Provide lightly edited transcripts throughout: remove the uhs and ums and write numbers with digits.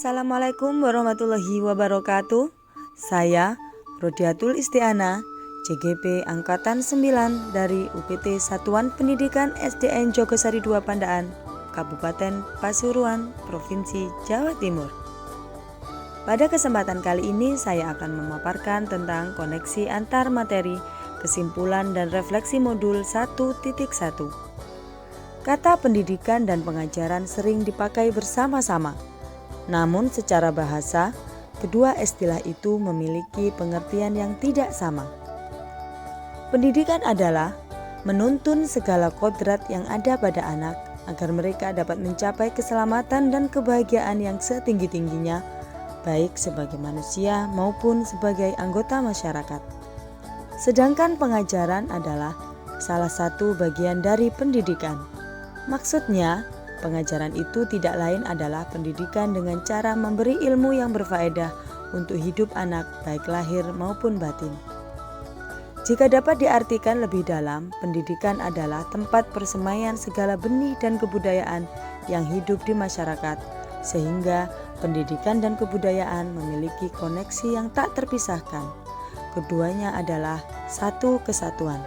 Assalamualaikum warahmatullahi wabarakatuh. Saya Rodiatul Istiana, CGP Angkatan 9 dari UPT Satuan Pendidikan SDN Jogosari II Pandaan, Kabupaten Pasuruan, Provinsi Jawa Timur. Pada kesempatan kali ini saya akan memaparkan tentang koneksi antar materi, kesimpulan dan refleksi modul 1.1. Kata pendidikan dan pengajaran sering dipakai bersama-sama. Namun secara bahasa, kedua istilah itu memiliki pengertian yang tidak sama. Pendidikan adalah menuntun segala kodrat yang ada pada anak agar mereka dapat mencapai keselamatan dan kebahagiaan yang setinggi-tingginya, baik sebagai manusia maupun sebagai anggota masyarakat. Sedangkan pengajaran adalah salah satu bagian dari pendidikan. Maksudnya, pengajaran itu tidak lain adalah pendidikan dengan cara memberi ilmu yang berfaedah untuk hidup anak baik lahir maupun batin. Jika dapat diartikan lebih dalam, pendidikan adalah tempat persemaian segala benih dan kebudayaan yang hidup di masyarakat, sehingga pendidikan dan kebudayaan memiliki koneksi yang tak terpisahkan. Keduanya adalah satu kesatuan.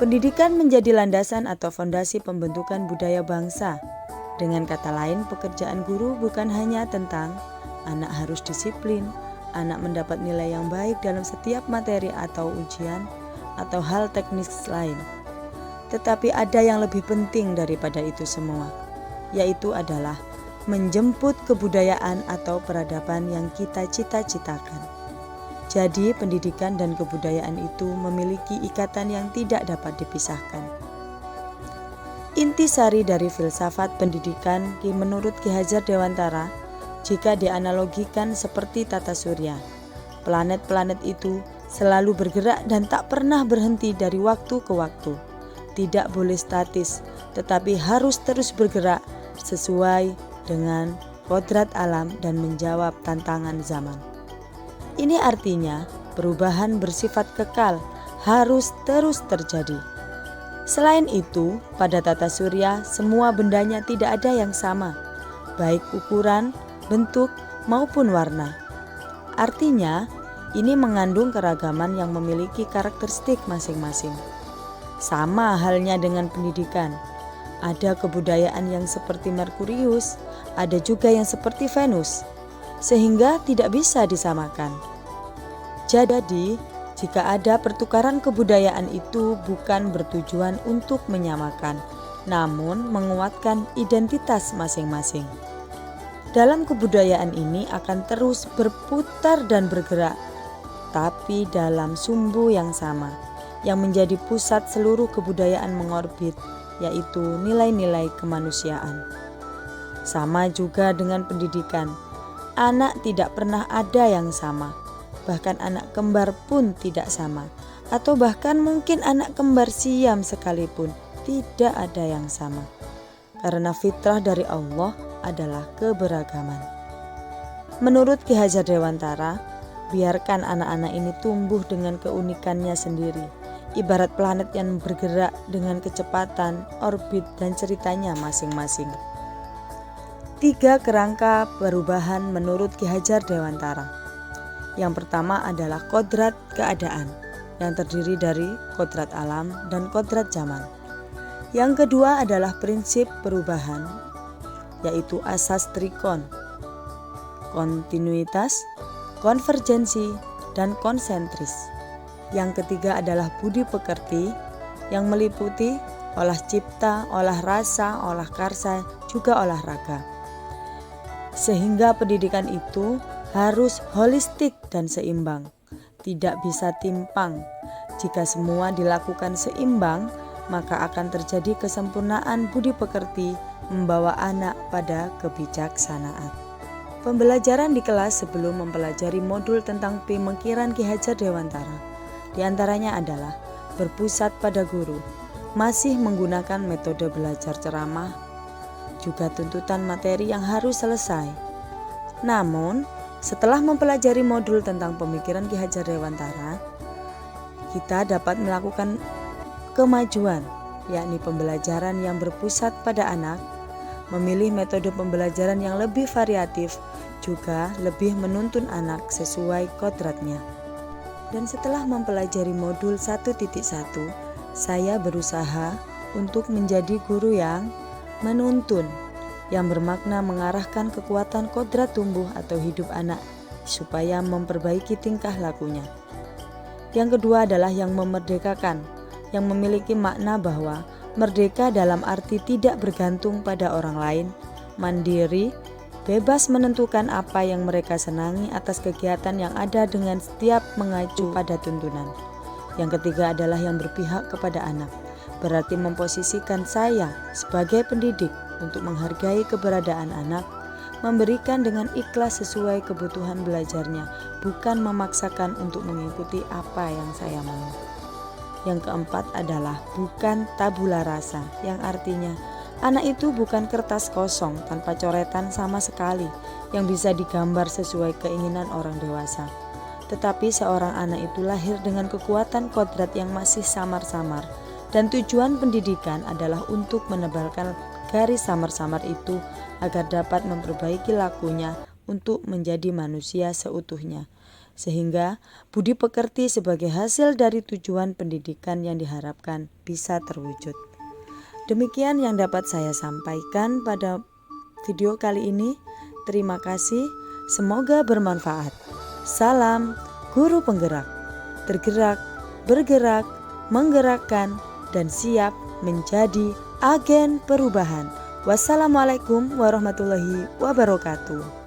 Pendidikan menjadi landasan atau fondasi pembentukan budaya bangsa. Dengan kata lain, pekerjaan guru bukan hanya tentang anak harus disiplin, anak mendapat nilai yang baik dalam setiap materi atau ujian, atau hal teknis lain. Tetapi ada yang lebih penting daripada itu semua, yaitu adalah menjemput kebudayaan atau peradaban yang kita cita-citakan. Jadi pendidikan dan kebudayaan itu memiliki ikatan yang tidak dapat dipisahkan. Intisari dari filsafat pendidikan menurut Ki Hajar Dewantara, jika dianalogikan seperti tata surya, planet-planet itu selalu bergerak dan tak pernah berhenti dari waktu ke waktu. Tidak boleh statis, tetapi harus terus bergerak sesuai dengan kodrat alam dan menjawab tantangan zaman. Ini artinya perubahan bersifat kekal harus terus terjadi. Selain itu, pada tata surya semua bendanya tidak ada yang sama, baik ukuran, bentuk maupun warna. Artinya, ini mengandung keragaman yang memiliki karakteristik masing-masing. Sama halnya dengan pendidikan. Ada kebudayaan yang seperti Merkurius, ada juga yang seperti Venus, sehingga tidak bisa disamakan. Jadi, jika ada pertukaran kebudayaan itu bukan bertujuan untuk menyamakan, namun menguatkan identitas masing-masing. Dalam kebudayaan ini akan terus berputar dan bergerak, tapi dalam sumbu yang sama, yang menjadi pusat seluruh kebudayaan mengorbit, yaitu nilai-nilai kemanusiaan. Sama juga dengan pendidikan, anak tidak pernah ada yang sama. Bahkan anak kembar pun tidak sama, atau bahkan mungkin anak kembar siam sekalipun tidak ada yang sama, karena fitrah dari Allah adalah keberagaman. Menurut Ki Hajar Dewantara, biarkan anak-anak ini tumbuh dengan keunikannya sendiri, ibarat planet yang bergerak dengan kecepatan, orbit dan ceritanya masing-masing. 3 kerangka perubahan menurut Ki Hajar Dewantara. Yang pertama adalah kodrat keadaan, yang terdiri dari kodrat alam dan kodrat zaman. Yang kedua adalah prinsip perubahan, yaitu asas trikon, kontinuitas, konvergensi, dan konsentris. Yang ketiga adalah budi pekerti, yang meliputi olah cipta, olah rasa, olah karsa, juga olahraga. Sehingga pendidikan itu harus holistik dan seimbang, tidak bisa timpang. Jika semua dilakukan seimbang, maka akan terjadi kesempurnaan budi pekerti membawa anak pada kebijaksanaan. Pembelajaran di kelas sebelum mempelajari modul tentang pemikiran Ki Hajar Dewantara, diantaranya adalah berpusat pada guru, masih menggunakan metode belajar ceramah, juga tuntutan materi yang harus selesai. Namun, setelah mempelajari modul tentang pemikiran Ki Hajar Dewantara, kita dapat melakukan kemajuan, yakni pembelajaran yang berpusat pada anak, memilih metode pembelajaran yang lebih variatif, juga lebih menuntun anak sesuai kodratnya. Dan setelah mempelajari modul 1.1, saya berusaha untuk menjadi guru yang menuntun, yang bermakna mengarahkan kekuatan kodrat tumbuh atau hidup anak supaya memperbaiki tingkah lakunya. Yang kedua adalah yang memerdekakan, yang memiliki makna bahwa merdeka dalam arti tidak bergantung pada orang lain, mandiri, bebas menentukan apa yang mereka senangi atas kegiatan yang ada dengan setiap mengacu pada tuntunan. Yang ketiga adalah yang berpihak kepada anak, berarti memposisikan saya sebagai pendidik untuk menghargai keberadaan anak, memberikan dengan ikhlas sesuai kebutuhan belajarnya, bukan memaksakan untuk mengikuti apa yang saya mau. Yang keempat adalah bukan tabula rasa, yang artinya anak itu bukan kertas kosong tanpa coretan sama sekali yang bisa digambar sesuai keinginan orang dewasa. Tetapi seorang anak itu lahir dengan kekuatan kodrat yang masih samar-samar, dan tujuan pendidikan adalah untuk menebalkan garis samar-samar itu agar dapat memperbaiki lakunya untuk menjadi manusia seutuhnya, sehingga budi pekerti sebagai hasil dari tujuan pendidikan yang diharapkan bisa terwujud. Demikian yang dapat saya sampaikan pada video kali ini. Terima kasih, semoga bermanfaat. Salam guru penggerak, tergerak, bergerak, menggerakkan, dan siap menjadi agen perubahan. Wassalamualaikum warahmatullahi wabarakatuh.